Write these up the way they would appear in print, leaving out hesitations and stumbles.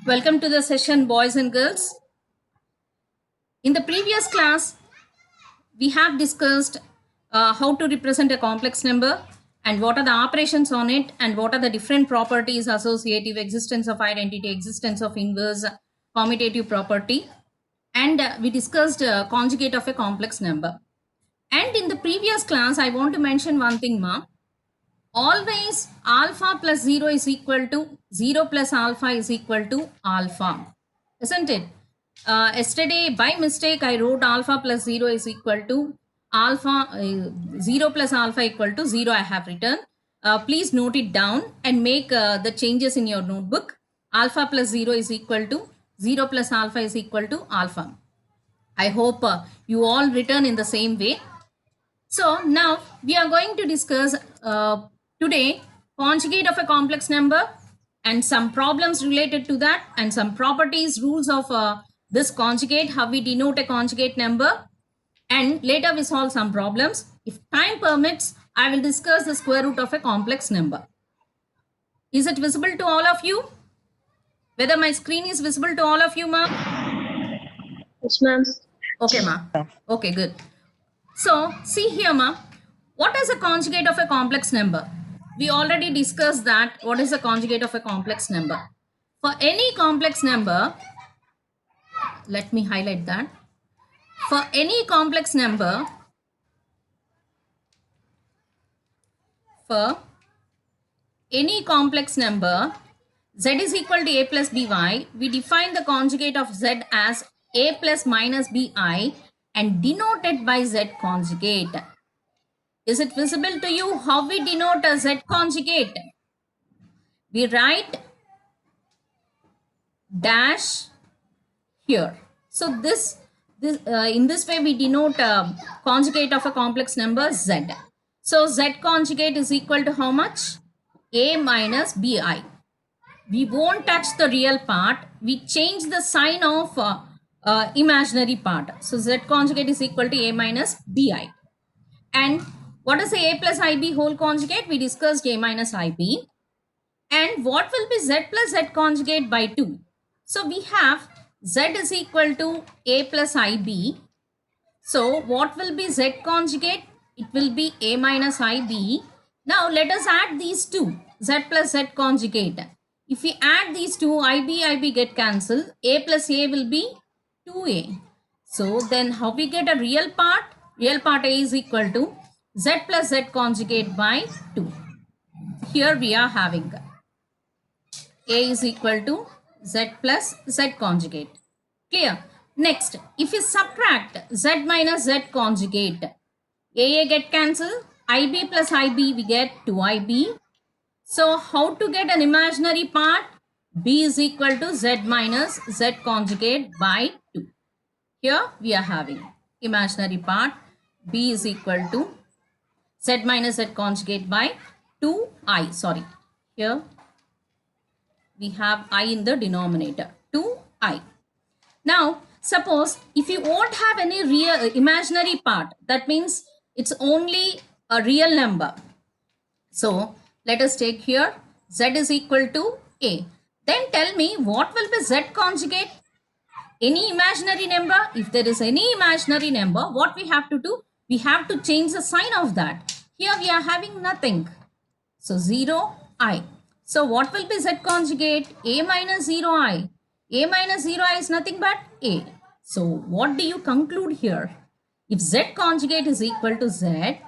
Welcome to the session, boys and girls. In the previous class, we have discussed how to represent a complex number and what are the operations on it and what are the different properties associative, existence of identity, existence of inverse, commutative property. And we discussed conjugate of a complex number. And in the previous class, I want to mention one thing, ma. Always alpha plus 0 is equal to 0 plus alpha is equal to alpha, isn't it? Yesterday by mistake I wrote alpha plus 0 is equal to alpha, 0 plus alpha equal to 0 I have written. Please note it down and make the changes in your notebook. Alpha plus 0 is equal to 0 plus alpha is equal to alpha. I hope you all written in the same way. So now we are going to discuss today conjugate of a complex number and some problems related to that and some properties, rules of this conjugate, how we denote a conjugate number, and later we solve some problems. If time permits, I will discuss the square root of a complex number. Is it visible to all of you? Whether my screen is visible to all of you, ma? Yes, ma'am. Okay, ma. Okay, good. So, see here, ma. What is a conjugate of a complex number? We already discussed that. What is a conjugate of a complex number? For any complex number, let me highlight that. For any complex number, for any complex number, z is equal to a plus by, we define the conjugate of z as a plus minus bi and denote it by z conjugate. Is it visible to you how we denote a z conjugate? We write dash here. So this in this way we denote conjugate of a complex number z. So z conjugate is equal to how much? A minus bi. We won't touch the real part. We change the sign of imaginary part. So z conjugate is equal to a minus bi. And what is the a plus ib whole conjugate? We discussed a minus ib. And what will be z plus z conjugate by 2? So we have z is equal to a plus ib. So what will be z conjugate? It will be a minus ib. Now let us add these two, z plus z conjugate. If we add these two, ib get cancelled. A plus a will be 2a. So then how we get a real part? Real part a is equal to z plus z conjugate by 2. Here we are having a is equal to z plus z conjugate. Clear? Next, if you subtract z minus z conjugate, a get cancelled, ib plus ib we get 2ib. So how to get an imaginary part? B is equal to z minus z conjugate by 2. Here we are having imaginary part B is equal to z minus z conjugate by 2i. Sorry, here we have I in the denominator, 2i. Now, suppose if you won't have any real imaginary part, that means it's only a real number. So, let us take here z is equal to a. Then tell me what will be z conjugate? Any imaginary number? If there is any imaginary number, what we have to do? We have to change the sign of that. Here we are having nothing. So 0i. So what will be z conjugate? A minus 0i. A minus 0i is nothing but a. So what do you conclude here? If z conjugate is equal to z,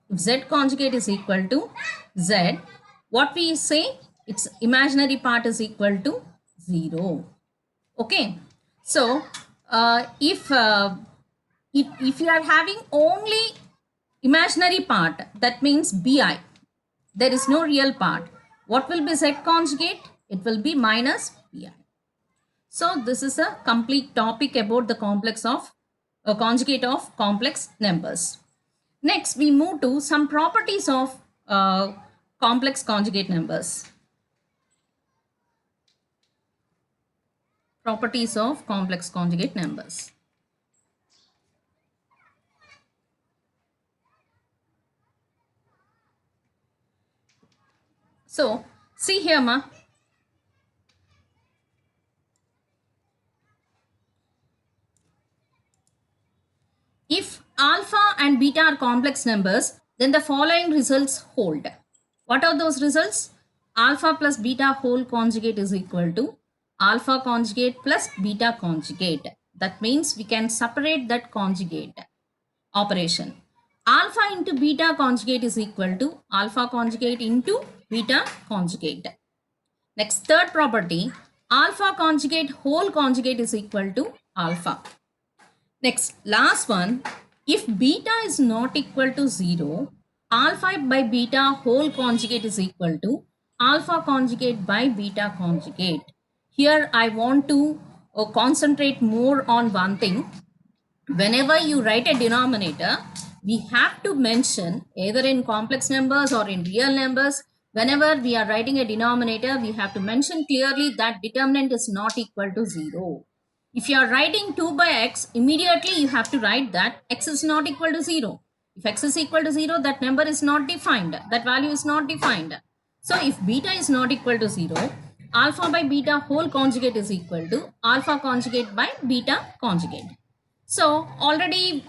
if z conjugate is equal to z, what we say? Its imaginary part is equal to 0. Okay. So if you are having only imaginary part, that means bi, there is no real part. What will be z conjugate? It will be minus bi. So this is a complete topic about the complex of conjugate of complex numbers. Next, we move to some properties of complex conjugate numbers. Properties of complex conjugate numbers. So, see here, ma. If alpha and beta are complex numbers, then the following results hold. What are those results? Alpha plus beta whole conjugate is equal to alpha conjugate plus beta conjugate. That means we can separate that conjugate operation. Alpha into beta conjugate is equal to alpha conjugate into beta conjugate. Next, third property, alpha conjugate whole conjugate is equal to alpha. Next, last one, if beta is not equal to 0, alpha by beta whole conjugate is equal to alpha conjugate by beta conjugate. Here I want to concentrate more on one thing. Whenever you write a denominator, we have to mention either in complex numbers or in real numbers. Whenever we are writing a denominator, we have to mention clearly that determinant is not equal to 0. If you are writing 2 by x, immediately you have to write that x is not equal to 0. If x is equal to 0, that number is not defined. That value is not defined. So if beta is not equal to 0, alpha by beta whole conjugate is equal to alpha conjugate by beta conjugate. So already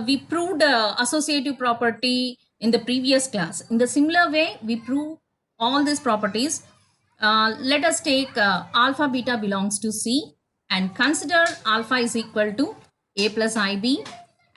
we proved associative property in the previous class. In the similar way, we prove all these properties. Let us take alpha beta belongs to C and consider alpha is equal to A plus IB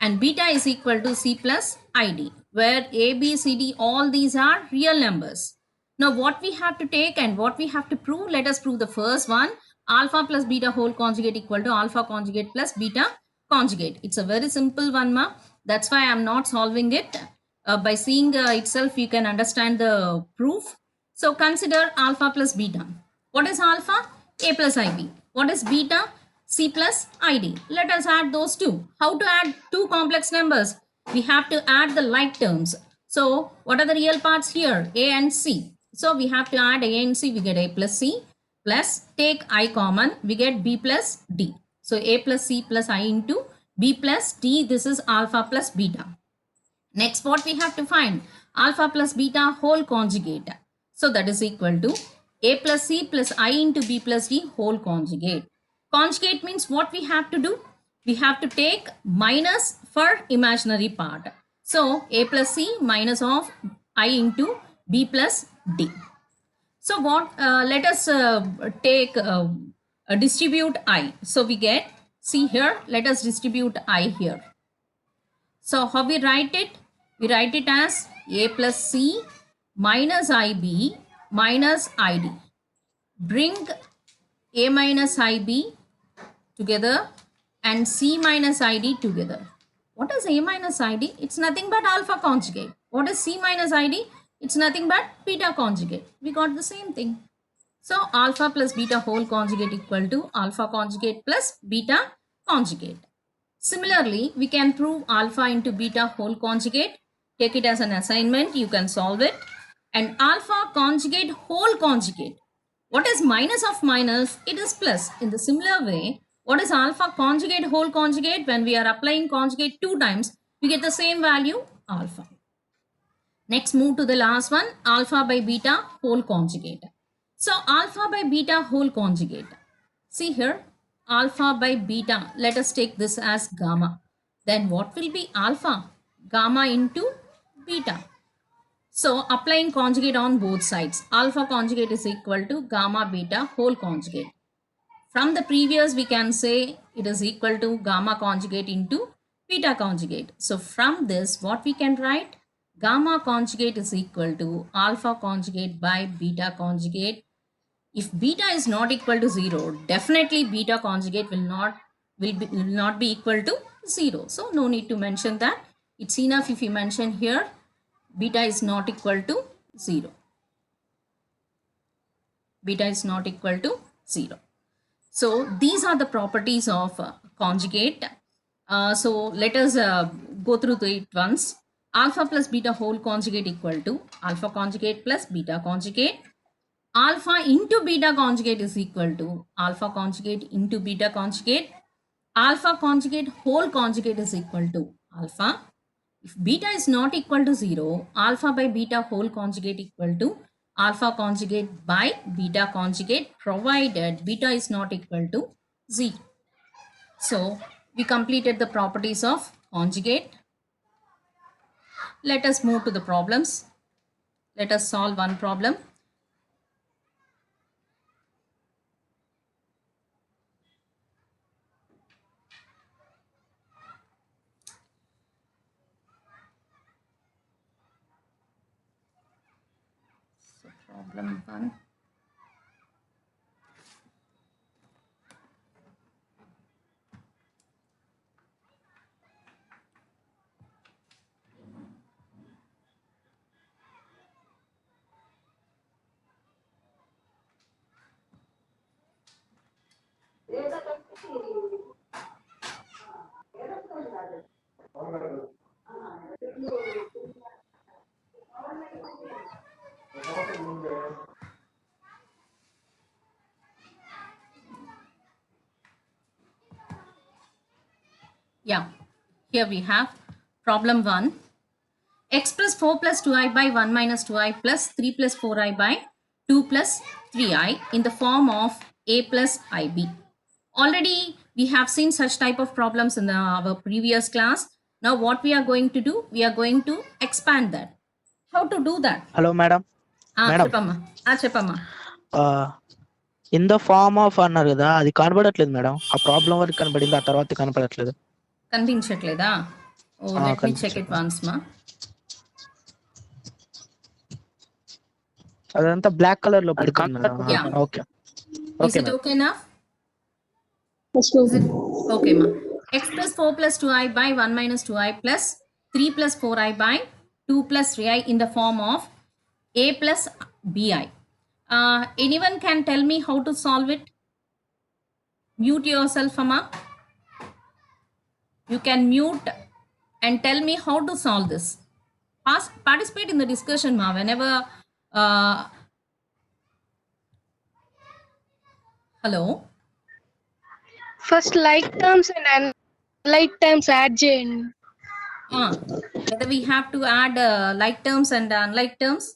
and beta is equal to C plus ID, where A, B, C, D, all these are real numbers. Now what we have to take and what we have to prove, let us prove the first one. Alpha plus beta whole conjugate equal to alpha conjugate plus beta conjugate. It's a very simple one, ma. That's why I'm not solving it. By seeing itself, you can understand the proof. So consider alpha plus beta. What is alpha? A plus IB. What is beta? C plus ID. Let us add those two. How to add two complex numbers? We have to add the like terms. So what are the real parts here? A and C. So we have to add A and C. We get A plus C plus take I common. We get B plus D. So A plus C plus I into B plus D. This is alpha plus beta. Next, what we have to find? Alpha plus beta whole conjugate. So that is equal to A plus C plus I into B plus D whole conjugate. Conjugate means what we have to do? We have to take minus for imaginary part. So A plus C minus of I into B plus D. So what? Let us take distribute I. So we get, see here, let us distribute I here. So how we write it? We write it as A plus C minus IB minus ID. Bring A minus IB together and C minus ID together. What is A minus ID? It's nothing but alpha conjugate. What is C minus ID? It's nothing but beta conjugate. We got the same thing. So alpha plus beta whole conjugate equal to alpha conjugate plus beta conjugate. Similarly, we can prove alpha into beta whole conjugate. Take it as an assignment. You can solve it. And alpha conjugate whole conjugate. What is minus of minus? It is plus. In the similar way, what is alpha conjugate whole conjugate? When we are applying conjugate 2 times, we get the same value, alpha. Next, move to the last one, alpha by beta whole conjugate. So alpha by beta whole conjugate. See here, alpha by beta. Let us take this as gamma. Then what will be alpha? Gamma into beta. So applying conjugate on both sides. Alpha conjugate is equal to gamma beta whole conjugate. From the previous, we can say it is equal to gamma conjugate into beta conjugate. So from this, what we can write? Gamma conjugate is equal to alpha conjugate by beta conjugate. If beta is not equal to 0, definitely beta conjugate will not be equal to 0. So no need to mention that. It's enough if you mention here beta is not equal to 0. Beta is not equal to 0. So these are the properties of conjugate. So let us go through it once. Alpha plus beta whole conjugate equal to alpha conjugate plus beta conjugate. Alpha into beta conjugate is equal to alpha conjugate into beta conjugate. Alpha conjugate whole conjugate is equal to alpha. If beta is not equal to 0, alpha by beta whole conjugate equal to alpha conjugate by beta conjugate, provided beta is not equal to 0. So we completed the properties of conjugate. Let us move to the problems. Let us solve one problem. So problem 1. Yeah, here we have problem 1. X plus 4 plus 2i by 1 minus 2i plus 3 plus 4i by 2 plus 3i in the form of a plus ib. Already we have seen such type of problems in our previous class. Now what we are going to do? We are going to expand that. How to do that? Hello madam madam చెప్పమ్మా చెప్పమ్మా. In the form of అన్నారు కదా, అది కనబడట్లేదు madam. ఆ problem వరకు కనబడింది, ఆ తర్వాత కనపడట్లేదు. కనిపించట్లేదా? Oh let me check it once మా. అదంతా బ్లాక్ కలర్ లో పడుతుంది madam. Yeah. Okay Is it okay now? Yes, ma'am. Is it okay ma? X plus 4 plus 2i by 1 minus 2i plus 3 plus 4i by 2 plus 3i in the form of a plus bi. Anyone can tell me how to solve it? Mute yourself, Amma. You can mute and tell me how to solve this. Participate in the discussion, ma. Whenever. Hello. First, like terms and unlike terms add చేయండి. Whether we have to add like terms and unlike terms.